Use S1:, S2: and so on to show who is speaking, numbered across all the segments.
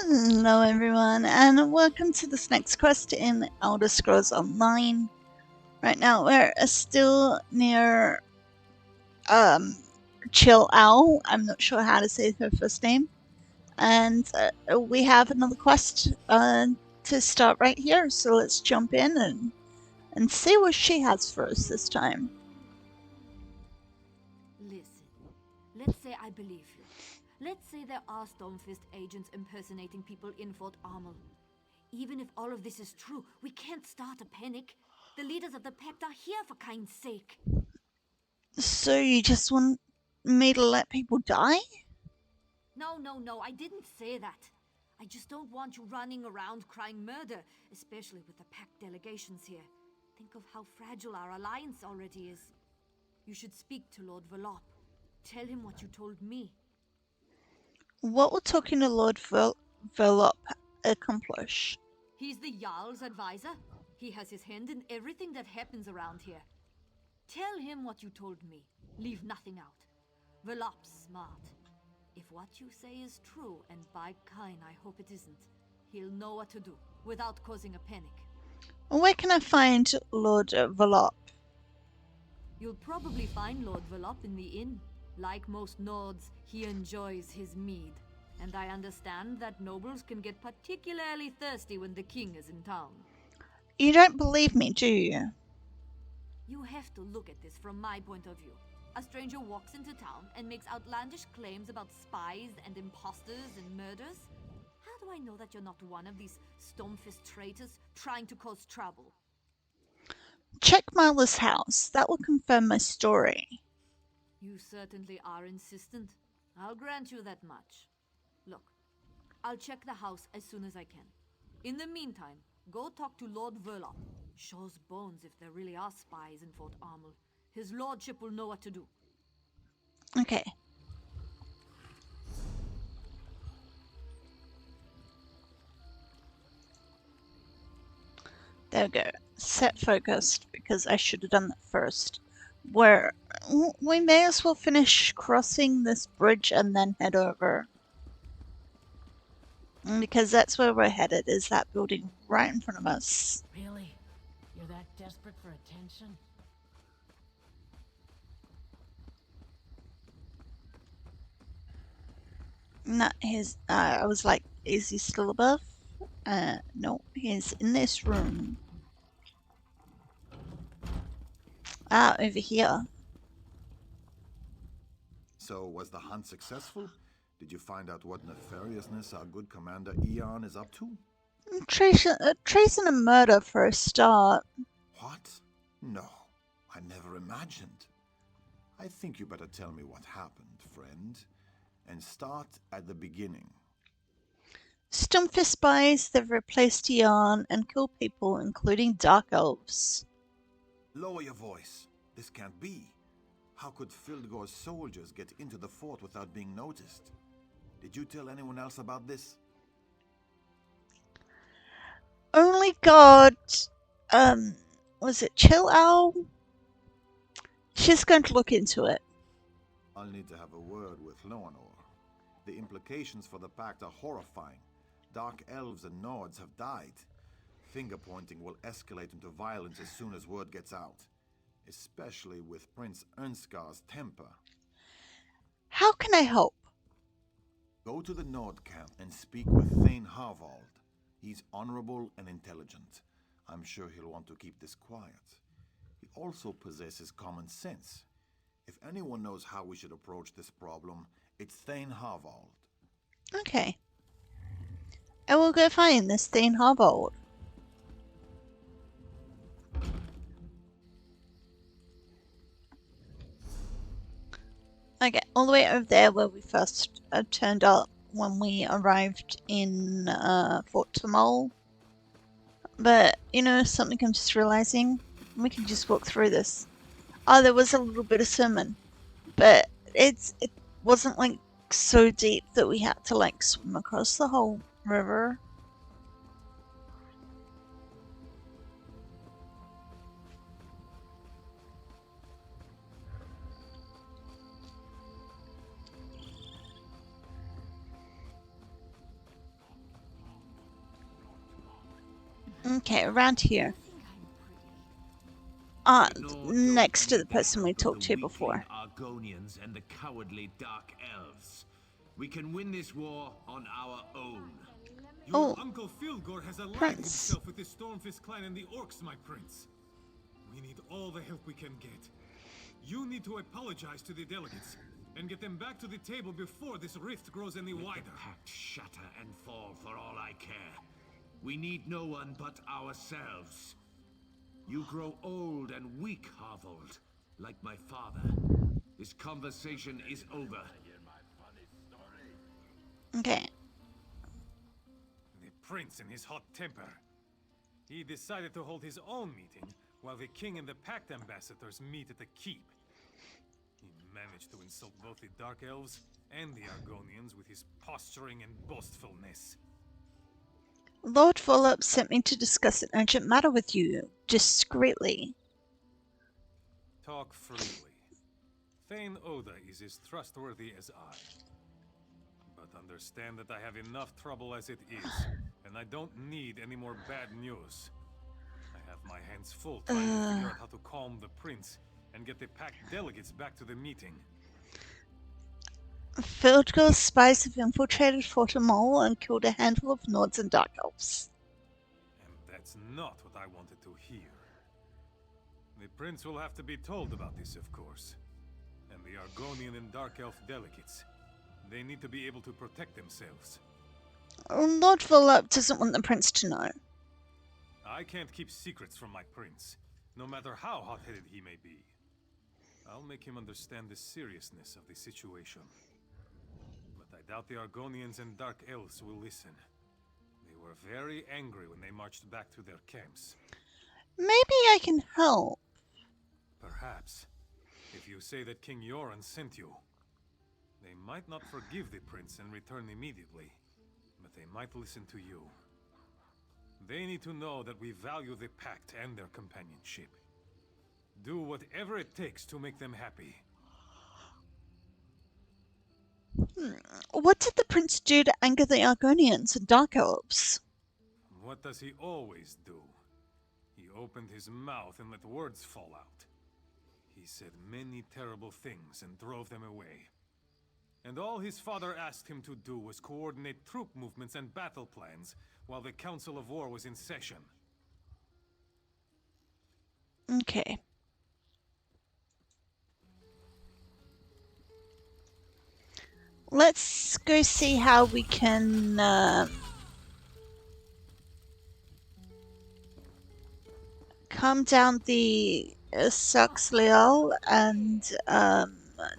S1: Hello everyone, and welcome to this next quest in Elder Scrolls Online. Right now we're still near Chill Owl. I'm not sure how to say her first name. And we have another quest to start right here, so let's jump in and see what she has for us this time.
S2: Listen, let's say I believe you. Let's say there are Stormfist agents impersonating people in Fort Armel. Even if all of this is true, we can't start a panic. The leaders of the pact are here, for kind's sake.
S1: So you just want me to let people die?
S2: No, I didn't say that. I just don't want you running around crying murder, especially with the pact delegations here. Think of how fragile our alliance already is. You should speak to Lord Velop. Tell him what you told me.
S1: What will talking to Lord Velop accomplish?
S2: He's the Jarl's advisor. He has his hand in everything that happens around here. Tell him what you told me. Leave nothing out. Velop's smart. If what you say is true, and by kind I hope it isn't, he'll know what to do, without causing a panic.
S1: Where can I find Lord Velop?
S2: You'll probably find Lord Velop in the inn. Like most Nords, he enjoys his mead. And I understand that nobles can get particularly thirsty when the king is in town.
S1: You don't believe me, do you?
S2: You have to look at this from my point of view. A stranger walks into town and makes outlandish claims about spies and imposters and murders. How do I know that you're not one of these Stormfist traitors trying to cause trouble?
S1: Check Marla's house. That will confirm my story.
S2: You certainly are insistent. I'll grant you that much. Look, I'll check the house as soon as I can. In the meantime, go talk to Lord Velop. Shaw's bones if there really are spies in Fort Armel. His lordship will know what to do.
S1: Okay. There we go. Set focused, because I should have done that first. We may as well finish crossing this bridge and then head over. Because that's where we're headed, is that building right in front of us.
S3: Really? You're that desperate for attention?
S1: Not his. I was like, is he still above? No, he's in this room. Ah, over here.
S4: So, was the hunt successful? Did you find out what nefariousness our good Commander Eon is up to?
S1: Treason and murder for a start.
S4: What? No, I never imagined. I think you better tell me what happened, friend. And start at the beginning.
S1: Stormfist spies, they've replaced Yarn and killed people, including Dark Elves.
S4: Lower your voice. This can't be. How could Fildgor's soldiers get into the fort without being noticed? Did you tell anyone else about this?
S1: Only God, was it Chill Owl? She's going to look into it.
S4: I'll need to have a word with Loanor. The implications for the pact are horrifying. Dark elves and Nords have died. Finger-pointing will escalate into violence as soon as word gets out. Especially with Prince Ernskar's temper.
S1: How can I help?
S4: Go to the Nord camp and speak with Thane Harvald. He's honorable and intelligent. I'm sure he'll want to keep this quiet. He also possesses common sense. If anyone knows how we should approach this problem, it's Thane Harvald.
S1: Okay. I will go find this Thane Harvald. Okay, all the way over there where we first turned up when we arrived in Fort Tamriel. But, you know, something I'm just realizing. We can just walk through this. Oh, there was a little bit of sermon. But it wasn't like so deep that we had to like swim across the whole river. Okay, around here. Next to the person we talked to before.
S5: Argonians and the cowardly Dark Elves. We can win this war on our own.
S1: Oh,
S6: Uncle Filgor has allied
S1: Prince.
S6: himself with the Stormfist clan and the Orcs, my prince. We need all the help we can get. You need to apologize to the delegates and get them back to the table before this rift grows any wider.
S5: The pact shatter and fall for all I care. We need no one but ourselves. You grow old and weak, Harvold, like my father. This conversation is over.
S1: Okay.
S6: The prince in his hot temper. He decided to hold his own meeting while the king and the pact ambassadors meet at the keep. He managed to insult both the Dark Elves and the Argonians with his posturing and boastfulness.
S1: Lord Volop sent me to discuss an urgent matter with you, discreetly.
S6: Talk freely. Thane Oda is as trustworthy as I. But understand that I have enough trouble as it is, and I don't need any more bad news. I have my hands full trying to figure out how to calm the prince and get the pact delegates back to the meeting.
S1: Fieldgirl's spies have infiltrated Fort Mole and killed a handful of Nords and Dark Elves.
S6: And that's not what I wanted to hear. The prince will have to be told about this, of course. And the Argonian and Dark Elf delegates. They need to be able to protect themselves.
S1: Lord Volop doesn't want the prince to know.
S6: I can't keep secrets from my prince, no matter how hot-headed he may be. I'll make him understand the seriousness of the situation. But I doubt the Argonians and Dark Elves will listen. They were very angry when they marched back to their camps.
S1: Maybe I can help.
S6: Perhaps, if you say that King Yoren sent you. They might not forgive the prince and return immediately, but they might listen to you. They need to know that we value the pact and their companionship. Do whatever it takes to make them happy.
S1: What did the prince do to anger the Argonians and Dark Elves?
S6: What does he always do? He opened his mouth and let words fall out. He said many terrible things and drove them away. And all his father asked him to do was coordinate troop movements and battle plans while the Council of War was in session.
S1: Okay. Let's go see how we can calm down the Saxliel and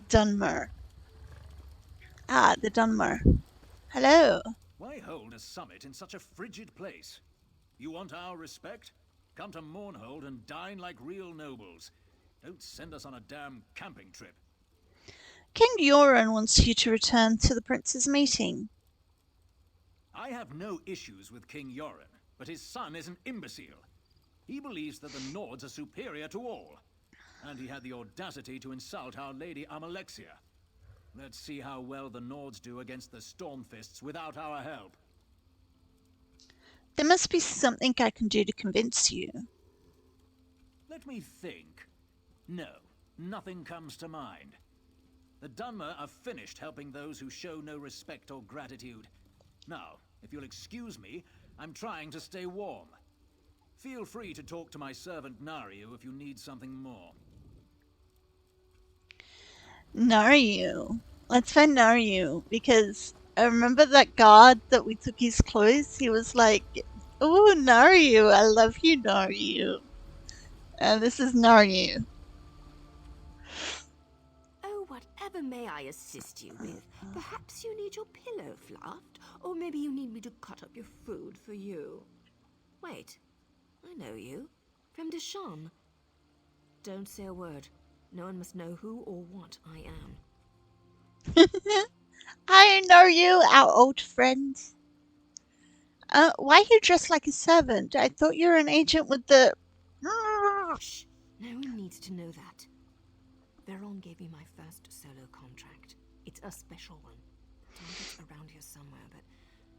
S1: Dunmer. Ah, the Dunmer. Hello.
S7: Why hold a summit in such a frigid place? You want our respect? Come to Mournhold and dine like real nobles. Don't send us on a damn camping trip.
S1: King Yoren wants you to return to the prince's meeting.
S7: I have no issues with King Yoren, but his son is an imbecile. He believes that the Nords are superior to all. And he had the audacity to insult Our Lady Amalexia. Let's see how well the Nords do against the Stormfists without our help.
S1: There must be something I can do to convince you.
S7: Let me think. No, nothing comes to mind. The Dunmer are finished helping those who show no respect or gratitude. Now, if you'll excuse me, I'm trying to stay warm. Feel free to talk to my servant Nariu if you need something more.
S1: Nariu. Let's find Nariu, because I remember that guard that we took his clothes. He was like, "Ooh, Nariu, I love you, Nariu." And this is Nariu.
S8: Oh, whatever may I assist you with? Perhaps you need your pillow fluffed, or maybe you need me to cut up your food for you. Wait, I know you. From Deshawn. Don't say a word. No one must know who or what I am.
S1: I know you, our old friend. Why are you dressed like a servant? I thought you were an agent with the...
S8: Shh! No one needs to know that. Veron gave me my first solo contract. It's a special one. Target's around here somewhere, but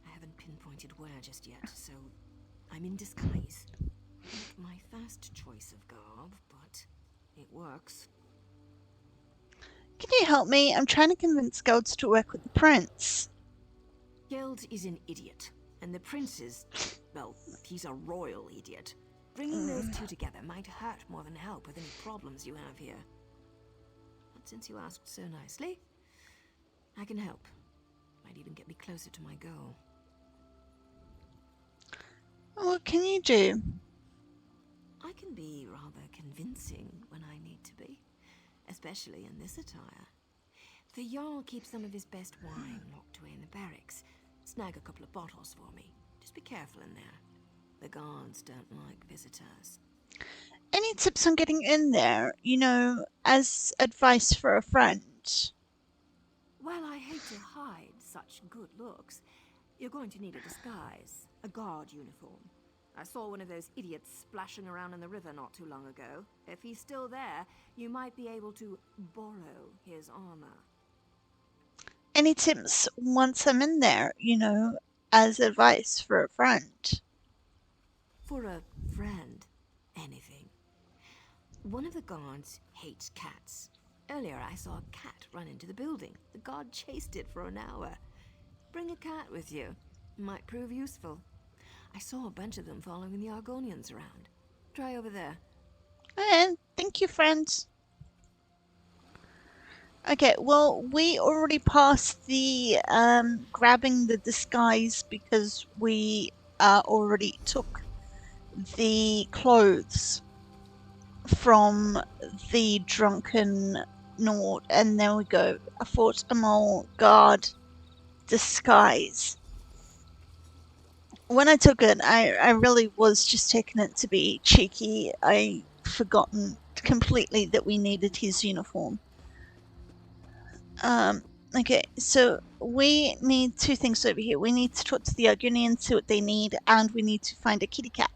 S8: I haven't pinpointed where just yet, so I'm in disguise. Not my first choice of garb, but it works.
S1: Can you help me? I'm trying to convince Gelds to work with the prince.
S8: Geld is an idiot, and the prince is, well, he's a royal idiot. Bringing those two together might hurt more than help with any problems you have here. But since you asked so nicely, I can help. Might even get me closer to my goal.
S1: What can you do?
S8: I can be rather convincing when I need to be, especially in this attire. The Jarl keeps some of his best wine locked away in the barracks. Snag a couple of bottles for me. Just be careful in there. The guards don't like visitors.
S1: Any tips on getting in there? You know, as advice for a friend.
S8: Well, I hate to hide such good looks. You're going to need a disguise, a guard uniform. I saw one of those idiots splashing around in the river not too long ago. If he's still there, you might be able to borrow his armor.
S1: Any tips once I'm in there, you know, as advice for a friend?
S8: For a friend, anything. One of the guards hates cats. Earlier I saw a cat run into the building. The guard chased it for an hour. Bring a cat with you. Might prove useful. I saw a bunch of them following the Argonians around. Try over there.
S1: And thank you, friends. Okay, well, we already passed the grabbing the disguise because we already took the clothes from the drunken Nord, and there we go. A Fort Amol guard disguise. When I took it, I really was just taking it to be cheeky. I forgotten completely that we needed his uniform. Okay, so we need two things over here. We need to talk to the Argonians, see what they need, and we need to find a kitty cat.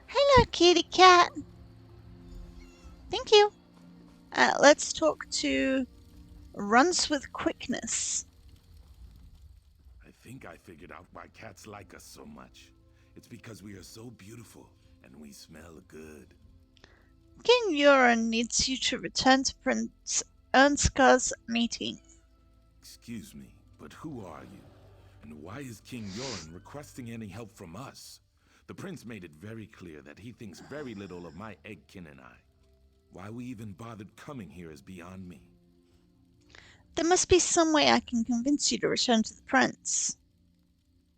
S1: Hello, kitty cat. Thank you. Let's talk to Runs with Quickness.
S5: I think I figured out why cats like us so much. It's because we are so beautiful and we smell good.
S1: King Euron needs you to return to Prince Ernstkar's meeting.
S5: Excuse me, but who are you? And why is King Yoren requesting any help from us? The prince made it very clear that he thinks very little of my eggkin and I. Why we even bothered coming here is beyond me.
S1: There must be some way I can convince you to return to the prince.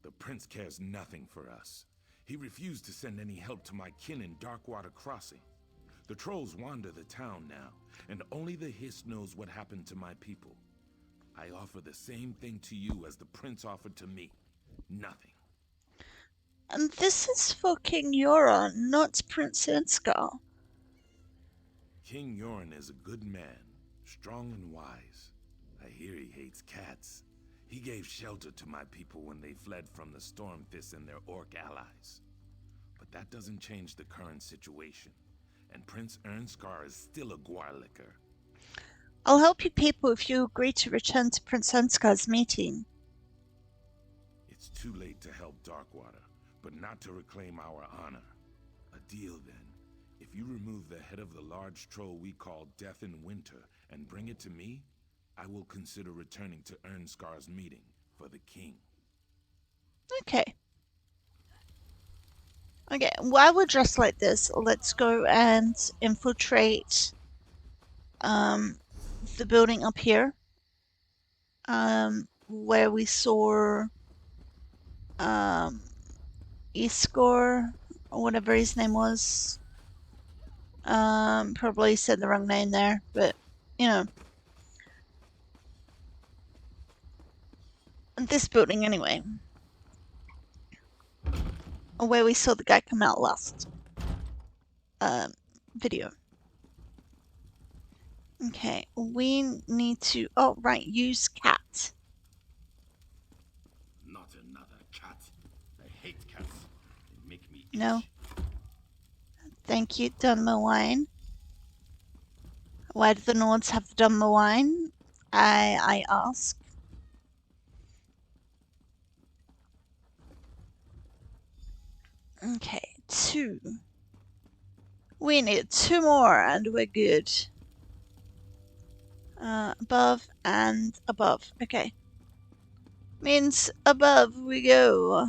S5: The prince cares nothing for us. He refused to send any help to my kin in Darkwater Crossing. The trolls wander the town now, and only the Hiss knows what happened to my people. I offer the same thing to you as the prince offered to me. Nothing.
S1: And this is for King Euron, not Prince Ernstgar.
S5: King Yoren is a good man, strong and wise. I hear he hates cats. He gave shelter to my people when they fled from the Stormfists and their orc allies. But that doesn't change the current situation. And Prince Ernstgar is still a Gwarlicker.
S1: I'll help you people if you agree to return to Prince Ernstgar's meeting.
S5: It's too late to help Darkwater, but not to reclaim our honor. A deal then. If you remove the head of the large troll we call Death in Winter and bring it to me, I will consider returning to Ernstgar's meeting for the king.
S1: Okay. Okay, while we're dressed like this, let's go and infiltrate the building up here. Where we saw Iskor, or whatever his name was. Probably said the wrong name there, but you know. This building anyway. Where we saw the guy come out last video. Okay, we need to, oh right, use cat.
S5: Not another cat. I hate cats. They make me itch.
S1: No. Thank you, Dunmer wine. Why do the Nords have Dunmer wine? I ask. Okay, 2. We need 2 more and we're good. Above and above. Okay. Means above we go.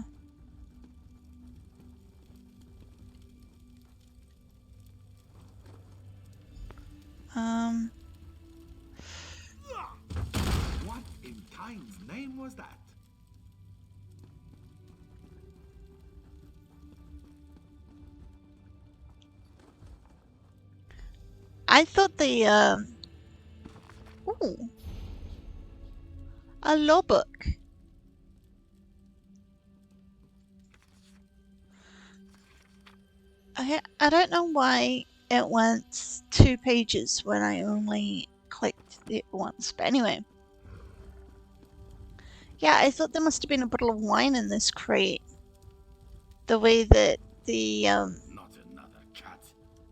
S4: What in Kain's name was that?
S1: I thought the, ooh. A law book. I don't know why it went 2 pages when I only clicked it once, but anyway. Yeah, I thought there must have been a bottle of wine in this crate. The way that the,
S5: Not another cat.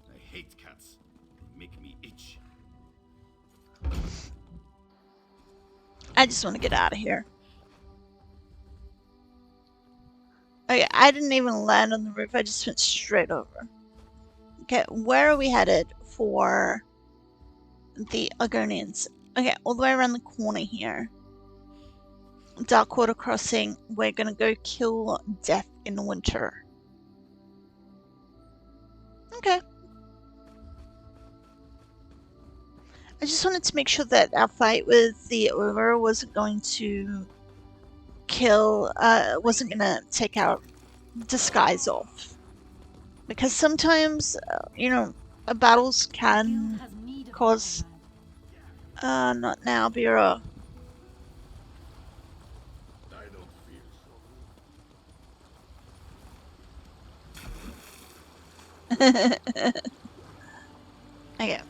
S5: I hate cats. They make me itch.
S1: I just want to get out of here. Okay, I didn't even land on the roof, I just went straight over. Okay, where are we headed for the Argonians? Okay, all the way around the corner here. Darkwater Crossing, we're gonna go kill Death in Winter. Okay. I just wanted to make sure that our fight with the Ogre wasn't going to wasn't gonna take our disguise off. Because sometimes, you know, battles can cause... not now, Bureau.
S5: I don't feel so.
S1: Okay.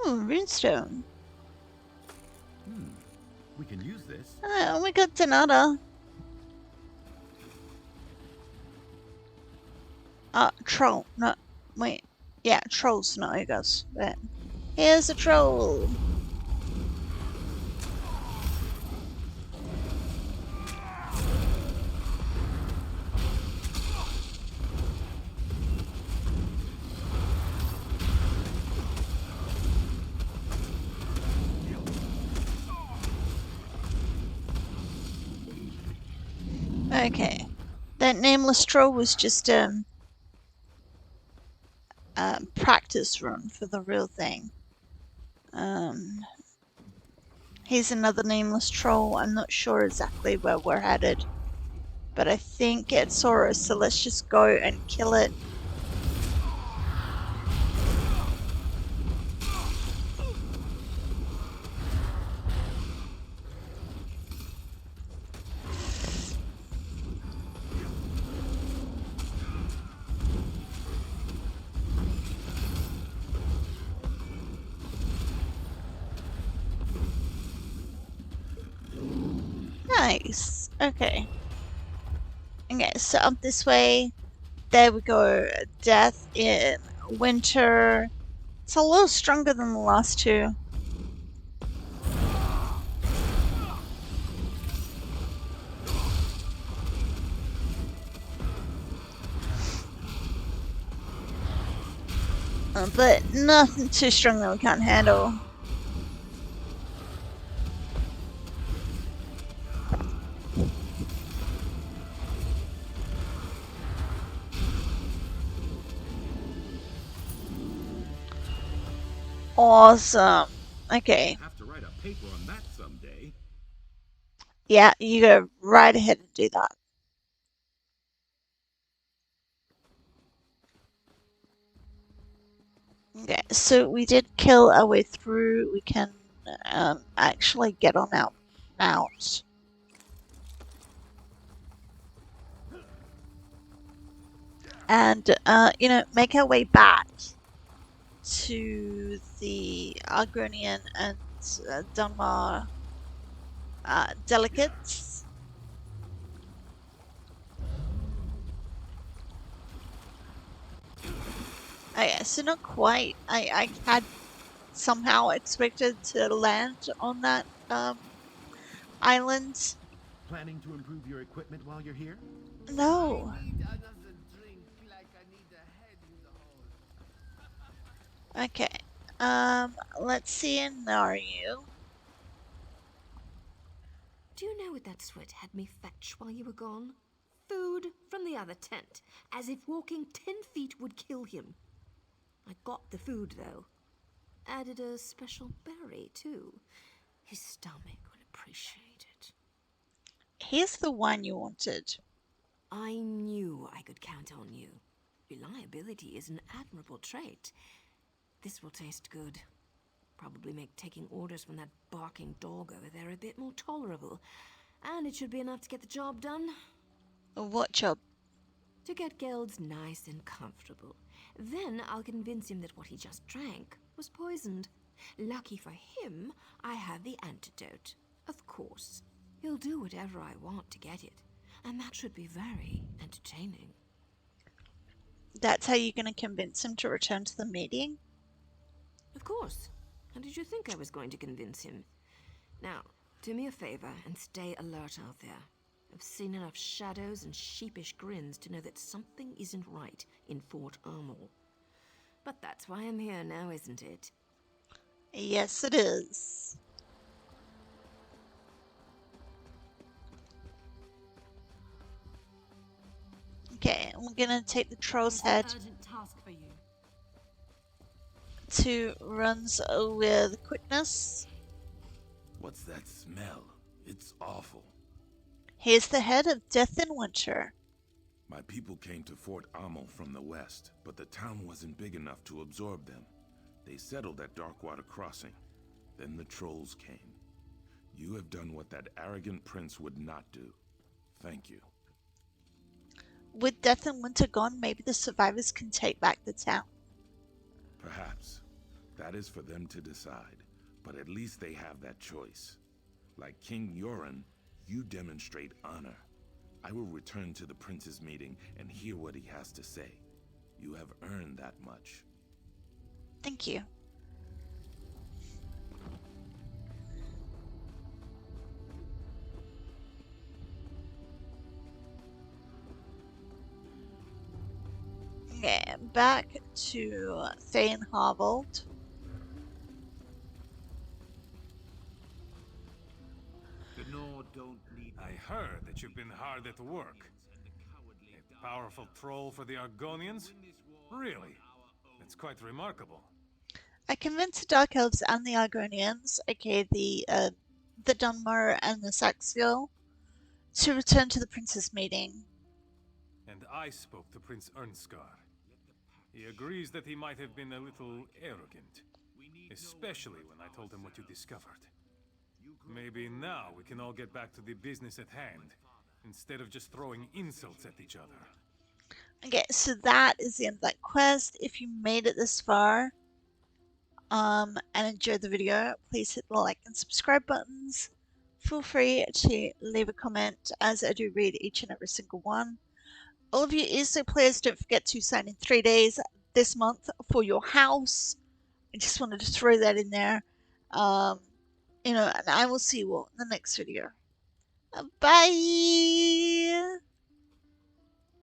S1: Oh, runestone.
S5: We can use this.
S1: Oh, we got Donata. Troll. No, wait. Yeah, trolls, not ogres. But here's a troll. Okay. That nameless troll was just practice run for the real thing. Here's another nameless troll. I'm not sure exactly where we're headed, but I think it's Saurus, so let's just go and kill it. Nice. Okay. Okay, so up this way. There we go. Death in Winter. It's a little stronger than the last 2. But nothing too strong that we can't handle. Awesome. Okay.
S5: Have to write a paper on that someday.
S1: Yeah, you go right ahead and do that. Okay, so we did kill our way through. We can actually get on out. And, you know, make our way back to the Argonian and Dunmar delegates. Okay, so not quite. I had somehow expected to land on that island,
S9: planning to improve your equipment while you're here?
S1: No.
S10: I need another drink like I need a head in the hole.
S1: Okay. Let's see in Naru.
S8: Do you know what that sweat had me fetch while you were gone? Food from the other tent, as if walking 10 feet would kill him. I got the food, though. Added a special berry, too. His stomach will appreciate it.
S1: Here's the one you wanted.
S8: I knew I could count on you. Reliability is an admirable trait. This will taste good. Probably make taking orders from that barking dog over there a bit more tolerable. And it should be enough to get the job done.
S1: What job?
S8: To get Gelds nice and comfortable. Then I'll convince him that what he just drank was poisoned. Lucky for him, I have the antidote. Of course. He'll do whatever I want to get it. And that should be very entertaining.
S1: That's how you're going to convince him to return to the meeting?
S8: Of course. How did you think I was going to convince him? Now, do me a favor and stay alert out there. I've seen enough shadows and sheepish grins to know that something isn't right in Fort Armel. But that's why I'm here now, isn't it?
S1: Yes, it is. Okay, we're gonna take the troll's head
S2: Urgent task for you.
S1: to runs with quickness.
S9: What's that smell? It's awful.
S1: Here's the head of Death in Winter.
S9: My people came to Fort Amel from the west, but the town wasn't big enough to absorb them. They settled at Darkwater Crossing. Then the trolls came. You have done what that arrogant prince would not do. Thank you.
S1: With Death in Winter gone, maybe the survivors can take back the town.
S9: Perhaps. That is for them to decide. But at least they have that choice. Like King Yoren, you demonstrate honor. I will return to the prince's meeting and hear what he has to say. You have earned that much.
S1: Thank you. Okay, back to Thane Harvold.
S5: The Nord don't need
S6: I heard that you've been hard at work. A powerful troll for the Argonians? Really? That's quite remarkable.
S1: I convinced the Dark Elves and the Argonians, aka the Dunmer and the Saxville, to return to the prince's meeting.
S6: And I spoke to Prince Ernskar. He agrees that he might have been a little arrogant, especially when I told him what you discovered. Maybe now we can all get back to the business at hand, instead of just throwing insults at each other.
S1: Okay, so that is the end of that quest. If you made it this far, and enjoyed the video, please hit the like and subscribe buttons. Feel free to leave a comment, as I do read each and every single one. All of you ESO players, don't forget to sign in 3 days this month for your house. I just wanted to throw that in there. And I will see you all in the next video. Bye!